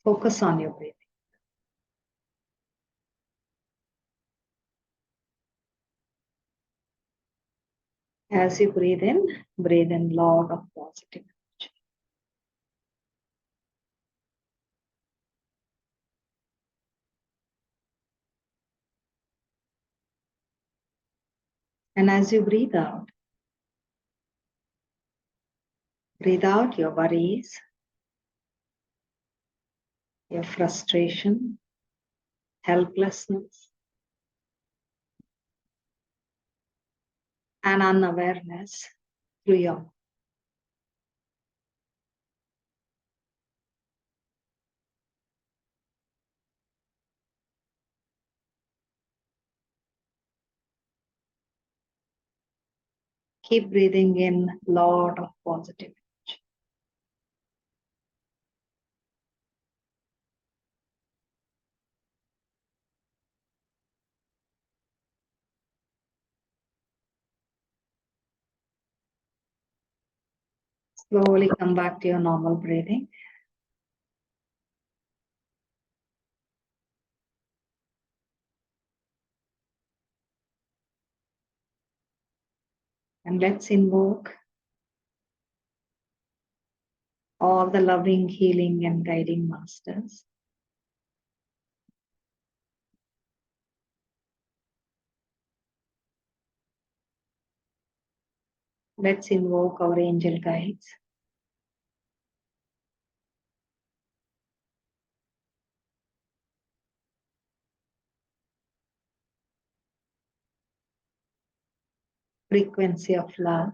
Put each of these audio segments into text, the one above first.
Focus on your breathing. As you breathe in lot of positive energy. And as you breathe out your worries, your frustration, helplessness, and unawareness through your mouth. Keep breathing in lot of positive energy. Slowly come back to your normal breathing. And let's invoke all the loving, healing, and guiding masters. Let's invoke our angel guides. Frequency of love,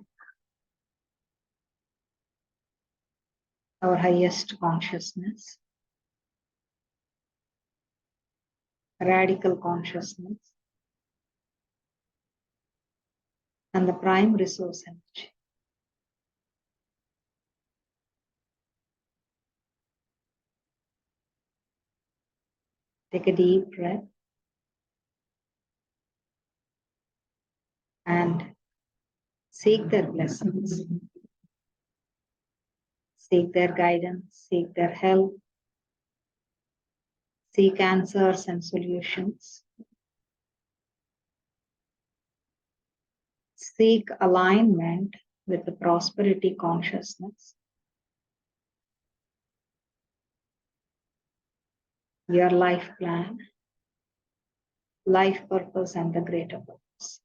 our highest consciousness, radical consciousness, and the prime resource energy. Take a deep breath and seek their blessings, seek their guidance, seek their help, seek answers and solutions, seek alignment with the prosperity consciousness, your life plan, life purpose, and the greater purpose.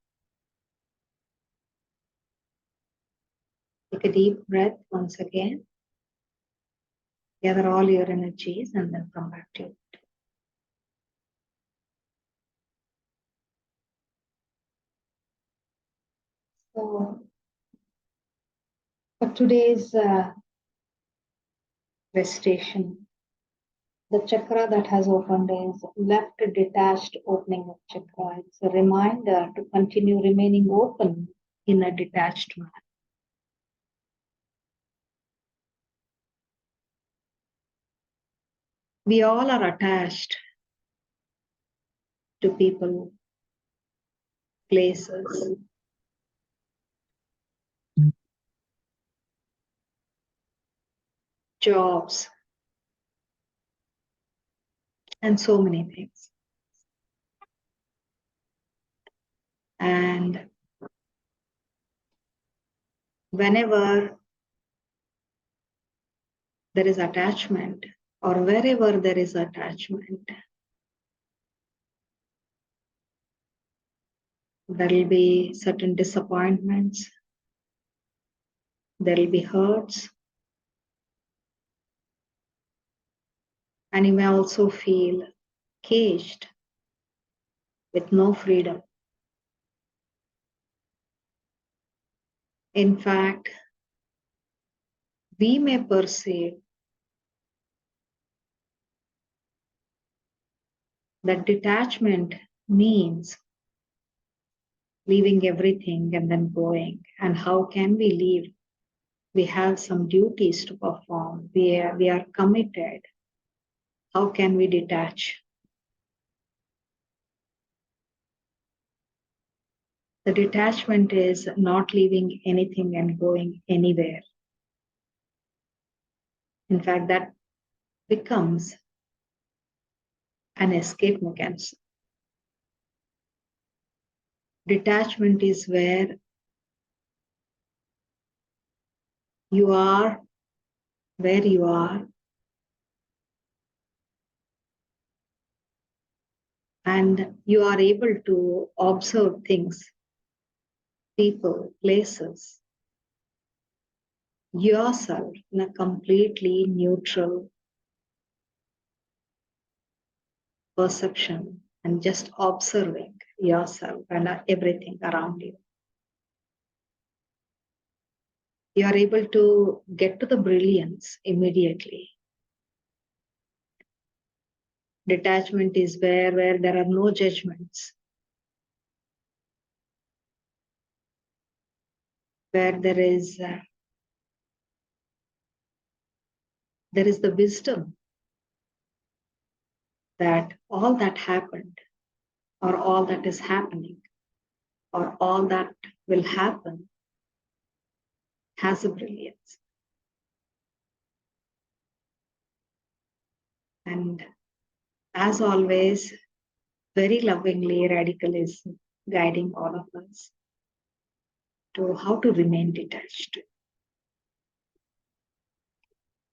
Take a deep breath once again. Gather all your energies and then come back to it. So, for today's recitation, the chakra that has opened is left detached opening of chakra. It's a reminder to continue remaining open in a detached manner. We all are attached to people, places, jobs, and so many things. And whenever there is attachment, or wherever there is attachment, there will be certain disappointments, there will be hurts, and you may also feel caged with no freedom. In fact, we may perceive that detachment means leaving everything and then going. And how can we leave? We have some duties to perform. We are committed. How can we detach? The detachment is not leaving anything and going anywhere. In fact, that becomes an escape mechanism. Detachment is where you are where you are, and you are able to observe things, people, places, yourself in a completely neutral perception and just observing yourself and everything around you. You are able to get to the brilliance immediately. Detachment is where there are no judgments, where there is the wisdom that all that happened, or all that is happening, or all that will happen has a brilliance. And as always, very lovingly, Redikall is guiding all of us to how to remain detached.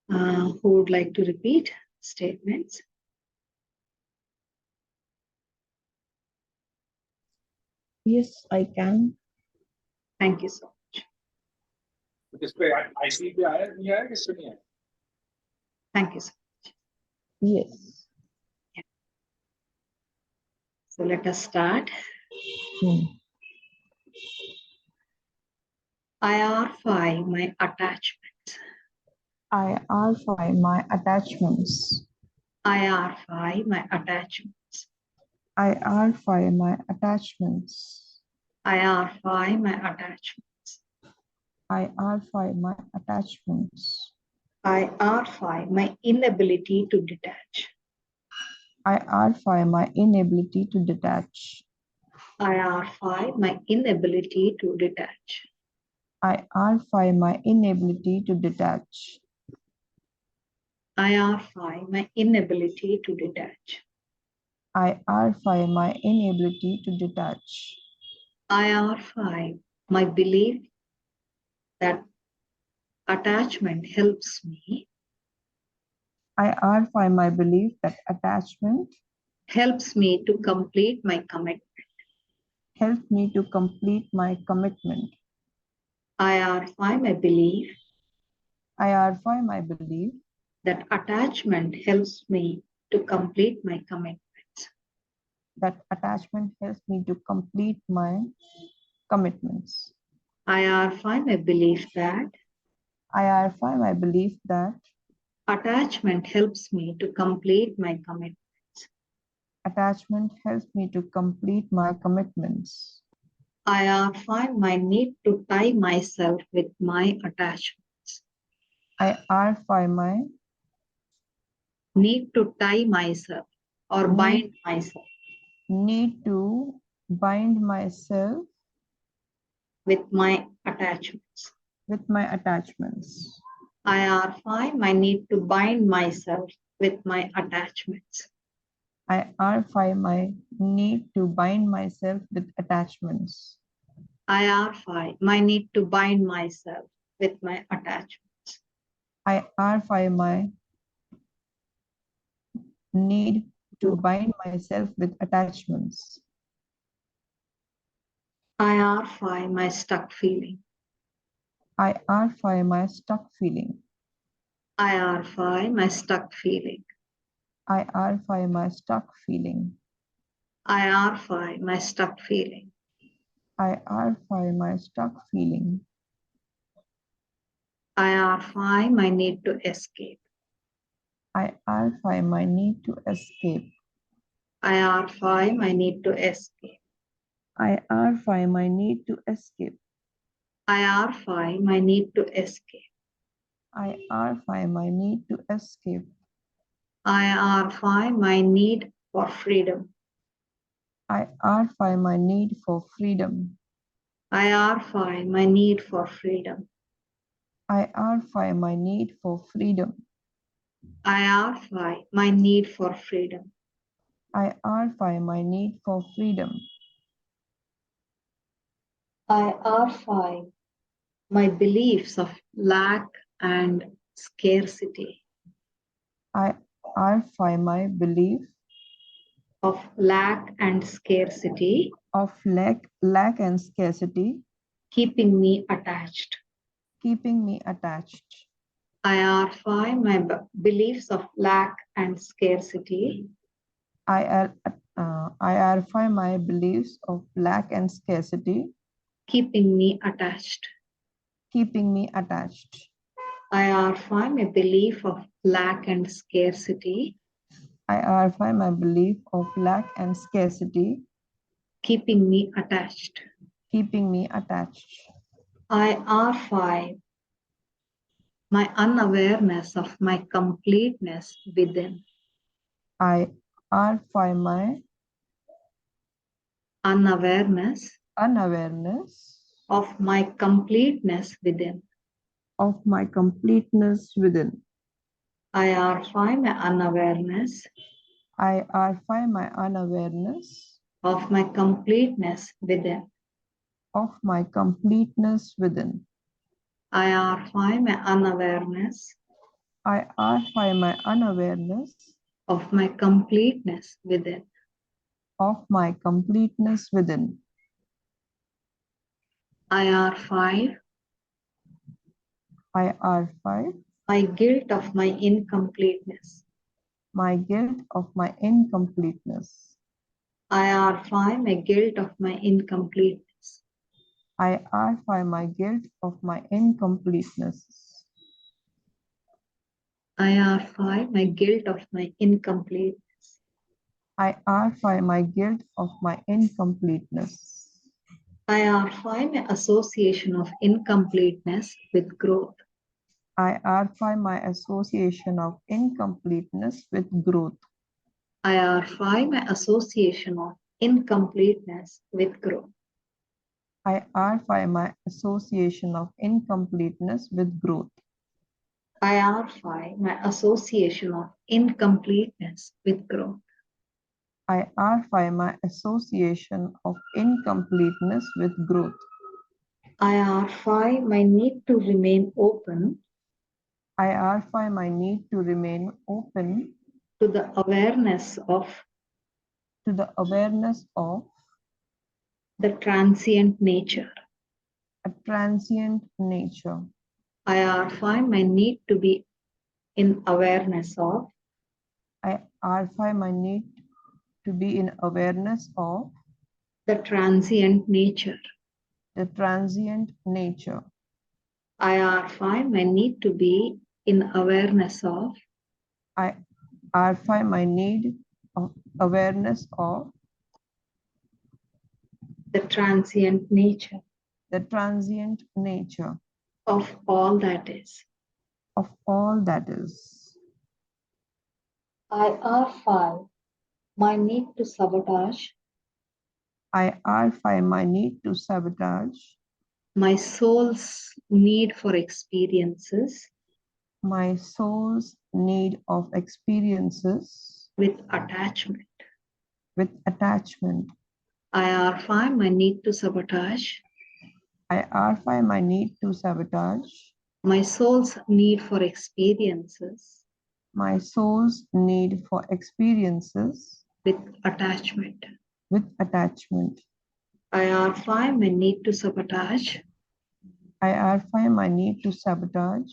Who would like to repeat statements? Yes, I can. Thank you so much. Thank you so much. Yes. So let us start. I R5 my attachments. I R5 my attachments. I R5 my attachments. I R5 my attachments. I R5 my attachments. I R5 my attachments. I R5 my inability to detach. I R5 my inability to detach. I R5 my inability to detach. I R5 my inability to detach. I R5 my inability to detach. I R5 my inability to detach. I R5 my belief that attachment helps me. I R5 my belief that attachment helps me to complete my commitment. helps me to complete my commitment. I R5 my belief I R5 my belief that attachment helps me to complete my commitments. that attachment helps me to complete my commitments. I R5 my belief that I R5 my belief that attachment helps me to complete my commitments. attachment helps me to complete my commitments. I R5 my need to tie myself with my attachments. I R5 my Need to tie myself or bind myself need to bind myself with my attachments. with my attachments. I R5 my need to bind myself with my attachments. I R5 my need to bind myself with attachments. I R5 my need to bind myself with my attachments. I R5 my need to bind myself with attachments. I R5 my stuck feeling. I R5 my stuck feeling. I R5 my stuck feeling. I R5 my stuck feeling. I R5 my stuck feeling. I R5 my stuck feeling. I R5 my need to escape. I R5 my need to escape. I R5 my need to escape. I R5 my need to escape. I R5 my need to escape. I R5 my need to escape. I R5 my need for freedom. I R5 my need for freedom. I R5 my need for freedom. I R5 my need for freedom. I R5 my need for freedom. I R5 my need for freedom. I R5 my beliefs of lack and scarcity. I R5 my belief Of lack and scarcity, of lack and scarcity, keeping me attached. keeping me attached. I R5 my beliefs of lack and scarcity, I R5 my beliefs of lack and scarcity, keeping me attached. keeping me attached. I R5 my belief of lack and scarcity, I R5 my belief of lack and scarcity, keeping me attached. keeping me attached. I R5 my unawareness of my completeness within. I R5 my Unawareness unawareness of my completeness within. of my completeness within. I R5 my unawareness I R5 my unawareness of my completeness within. of my completeness within. I R5 my unawareness I R5 my unawareness of my completeness within. of my completeness within. I R5 I R5 my guilt of my incompleteness. my guilt of my incompleteness. I R5 my guilt of my incompleteness. I R5 my guilt of my incompleteness. I R5 my guilt of my incompleteness. I R5 my guilt of my incompleteness. I R5 my association of incompleteness with growth. I R5 my association of incompleteness with growth. I R5 my association of incompleteness with growth. I R5 my association of incompleteness with growth. I R5 my association of incompleteness with growth. I R5 my association of incompleteness with growth. I R5 my need to remain open I R5 my need to remain open to the awareness of the transient nature. a transient nature. I R5 my need to be in awareness of I R5 my need to be in awareness of the transient nature. the transient nature. I R5 my need to be in awareness of I R5 my need of awareness of the transient nature the transient nature of all that is. of all that is. I R5 my need to sabotage I R5 my need to sabotage my soul's need for experiences my soul's need of experiences with attachment. with attachment. I R5 my need to sabotage I R5 my need to sabotage my soul's need for experiences my soul's need for experiences with attachment. with attachment. I R5 my need to sabotage I R5 my need to sabotage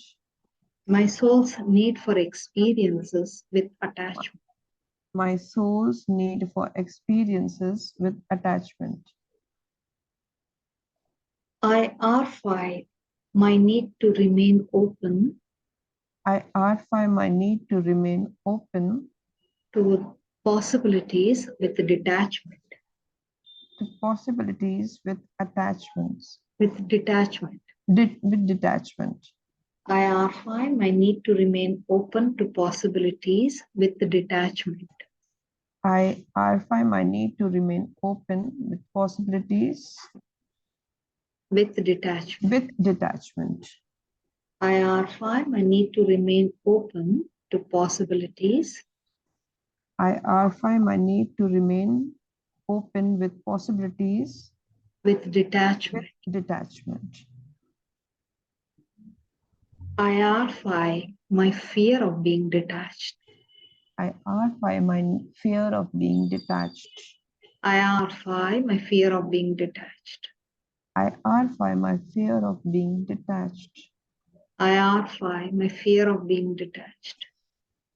my soul's need for experiences with attachment. my soul's need for experiences with attachment. I R5 my need to remain open I R5 my need to remain open to possibilities with detachment. to possibilities with attachments, With detachment. with detachment. I R5 my need to remain open to possibilities with detachment. I R5 my need to remain open with possibilities With detachment. with detachment. I R5 my need to remain open to possibilities I RFI my need to remain open with possibilities with with detachment. detachment. I RFI my fear of being detached. I RFI my fear of being detached. I RFI my fear of being detached. I RFI my fear of being detached. I RFI my fear of being detached.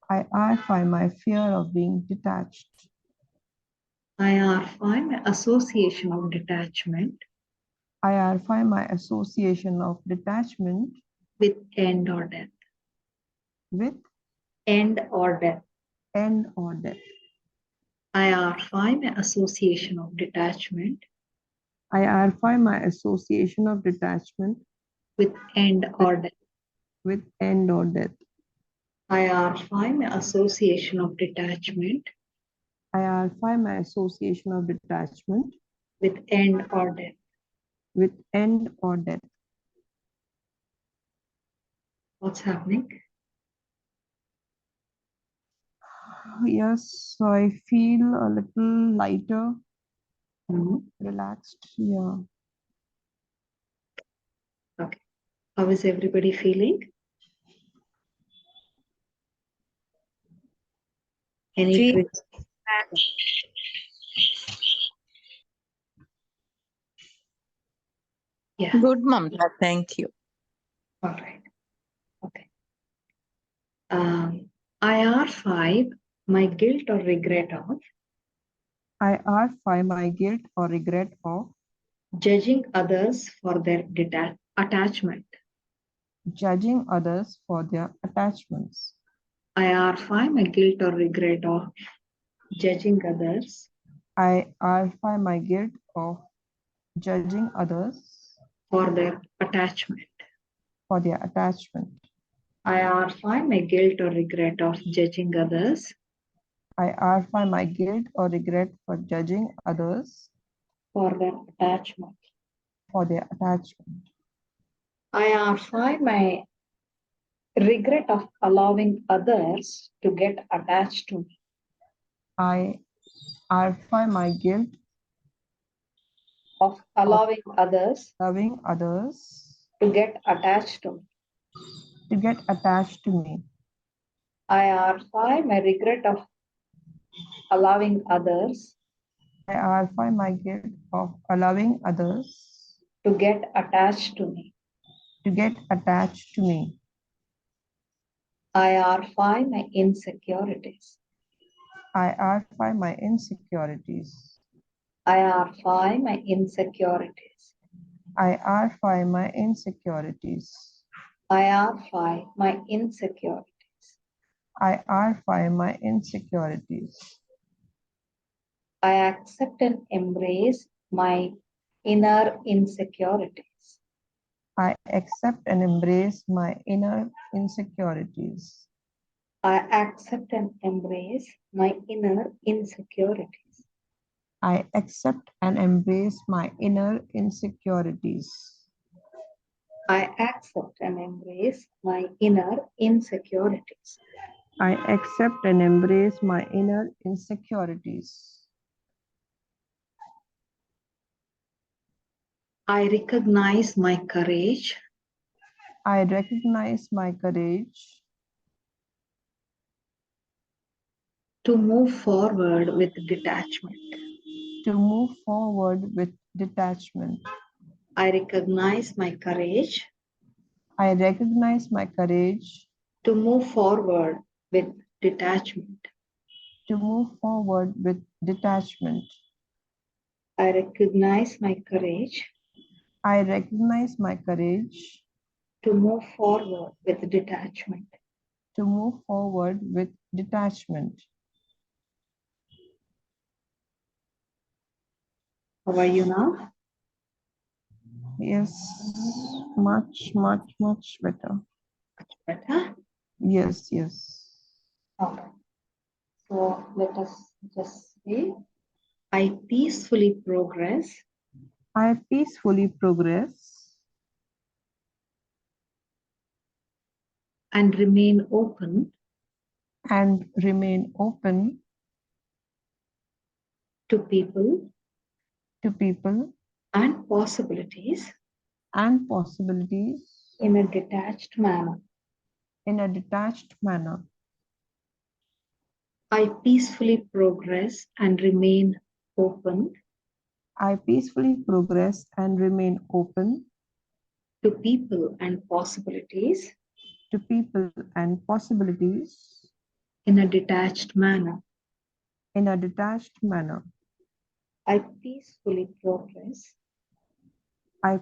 I RFI my fear of being detached. I RFI my association of detachment I RFI my association of detachment with end or death. with End or death. end or death. I RFI my association of detachment I RFI my association of detachment with end or death. with end or death. I RFI my association of detachment I RFI my association of detachment with end or death. with end or death. What's happening? Yes, I feel a little lighter, Mhm. relaxed. Yeah. Okay. How is everybody feeling? Any Feel tricks? Yeah. good, Mamta. Thank you. All right. Okay. IR5, my guilt or regret of I RFI my guilt or regret of judging others for their attachment. judging others for their attachments. IR5, my guilt or regret of judging others I RFI my guilt of judging others for their attachment. for their attachment. IR5, my guilt or regret of judging others I RFI my guilt or regret for judging others for their attachment. for their attachment. IR5, my regret of allowing others to get attached to me. I RFI my guilt Of allowing others loving others to get attached to me. to get attached to me. IR5, my regret of allowing others I RFI my guilt of allowing others to get attached to me. to get attached to me. IR5, my insecurities. I RFI my insecurities. IR5, my insecurities. I RFI my insecurities. IR5, my insecurities. I RFI my insecurities. I accept and embrace my inner insecurities. I accept and embrace my inner insecurities. I accept and embrace my inner insecurities. I accept and embrace my inner insecurities. I accept and embrace my inner insecurities. I accept and embrace my inner insecurities. I recognize my courage I recognize my courage to move forward with detachment. to move forward with detachment. I recognize my courage I recognize my courage to move forward with detachment. to move forward with detachment. I recognize my courage I recognize my courage to move forward with detachment. to move forward with detachment. How are you now? Yes, much, much, much better. Better? Yes, yes. Okay. So let us just see. I peacefully progress I peacefully progress and remain open and remain open to people and possibilities and possibilities in a detached manner. I peacefully progress and remain open I peacefully progress and remain open to people and possibilities in a detached manner. I peacefully progress and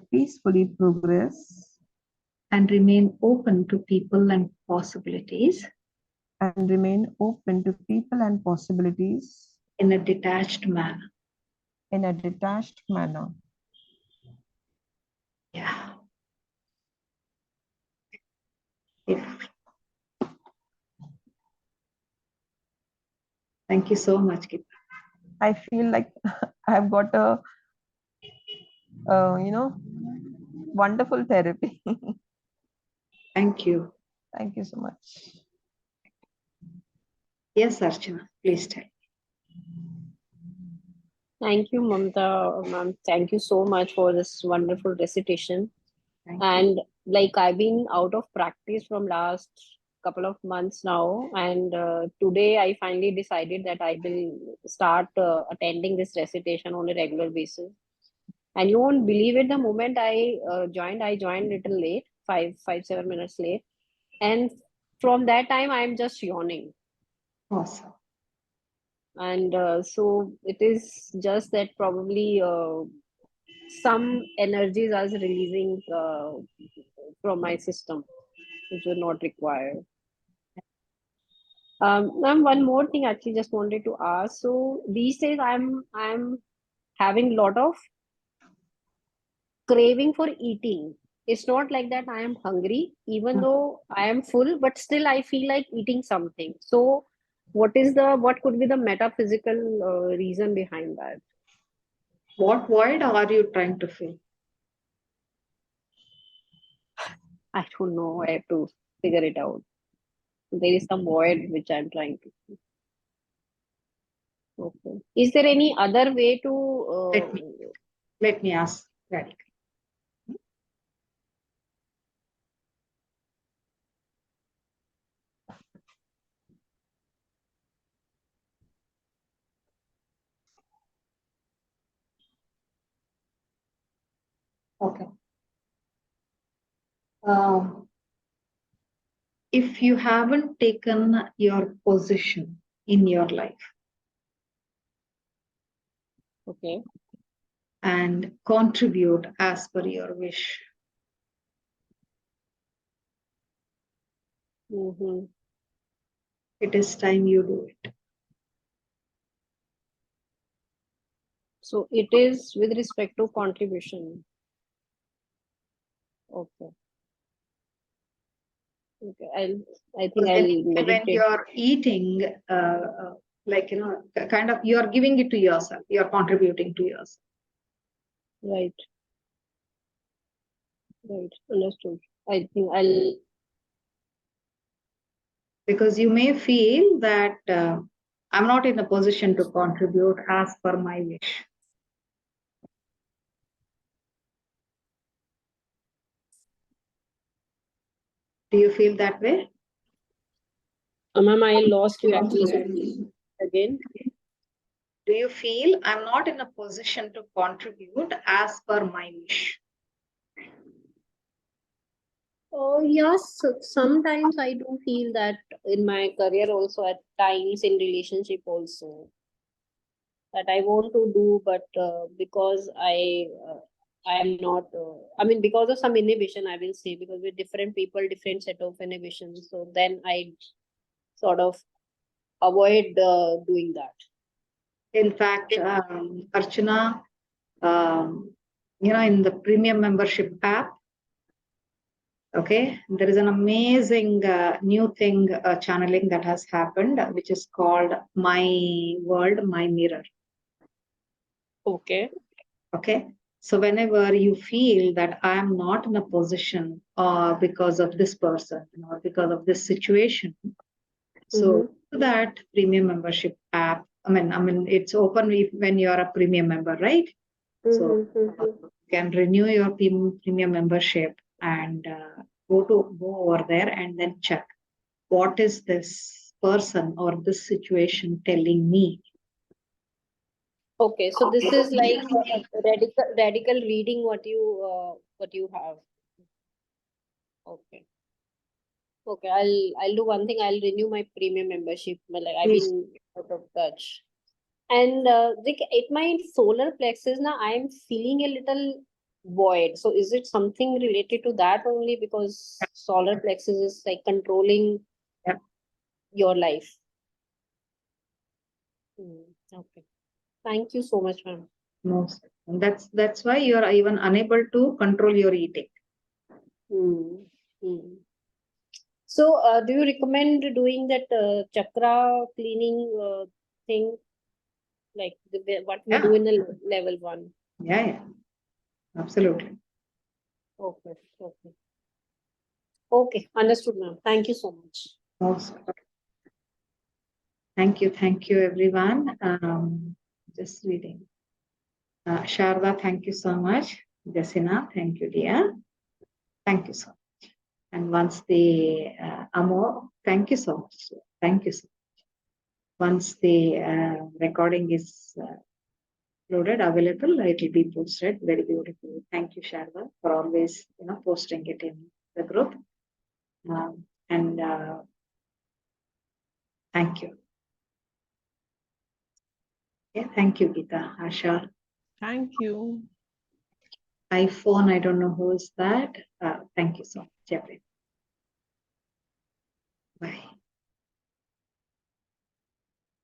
remain open to people and possibilities in a detached manner. Yeah. Thank you so much, Geeta. I feel like I've got a wonderful therapy. Thank you. Thank you so much. Yes, Archana, please tell. Thank you, Mamta. Ma'am, thank you so much for this wonderful recitation. Thank you. And like I've been out of practice from last couple of months now, and today I finally decided that I will start attending this recitation on a regular basis. And you won't believe it, the moment I joined little late, 7 minutes late, and from that time I'm just yawning. Awesome. And so it is just that probably some energies are releasing from my system which were not required. Ma'am, one more thing actually just wanted to ask. So these days I'm having a lot of craving for eating. It's not like that I am hungry, even though I am full, but still I feel like eating something. So what could be the metaphysical reason behind that? What void are you trying to fill? I don't know. I have to figure it out. There is some void which I'm trying to. Okay. Is there any other way to? Let me ask Radhika. Okay. If you haven't taken your position in your life, Okay. and contribute as per your wish, Mm-hmm. it is time you do it. So it is with respect to contribution. Okay. Okay. I think I'll When meditate. you're eating, kind of, you're giving it to yourself. You're contributing to yourself. Right. Right. Understood. I think I'll. Because you may feel that I'm not in a position to contribute as per my wish. Do you feel that way? Ma'am, I lost you actually. So again. Do you feel I'm not in a position to contribute as per my wish? Oh, yes. Sometimes I do feel that in my career also, at times in relationship also, that I want to do, but because I am not. I mean, because of some inhibition, I will say, because with different people, different set of inhibitions. So then I sort of avoid doing that. In fact, Archana, in the premium membership app, okay, there is an amazing new thing, channeling that has happened, which is called My World, My Mirror. Okay. Okay. So whenever you feel that I am not in a position because of this person or because of this situation, so that premium membership app, I mean, it's open when you are a premium member, right? So you can renew your premium membership and go over there and then check what is this person or this situation telling me. Okay, so this is like radical reading what you have. Okay. Okay, I'll do one thing. I'll renew my premium membership. Like I've Please. been out of touch. And like at my solar plexus now, I'm feeling a little void. So is it something related to that only because solar plexus is like controlling Yep. your life? Okay. Thank you so much, ma'am. Most. That's why you are even unable to control your eating. So, do you recommend doing that chakra cleaning thing, like what we do in the level 1? Yeah, absolutely. Okay, okay. Okay, understood, ma'am. Thank you so much. Most. Thank you, everyone. Just reading. Sharda, thank you so much. Jasina, thank you, dear. Thank you so much. And once the Amo, thank you so much. Thank you so much. Once the recording is loaded, available, it will be posted. Very beautiful. Thank you, Sharda, for always posting it in the group. And thank you. Yeah, thank you, Geeta, Asha. Thank you. iPhone, I don't know who is that. Thank you so much, everyone.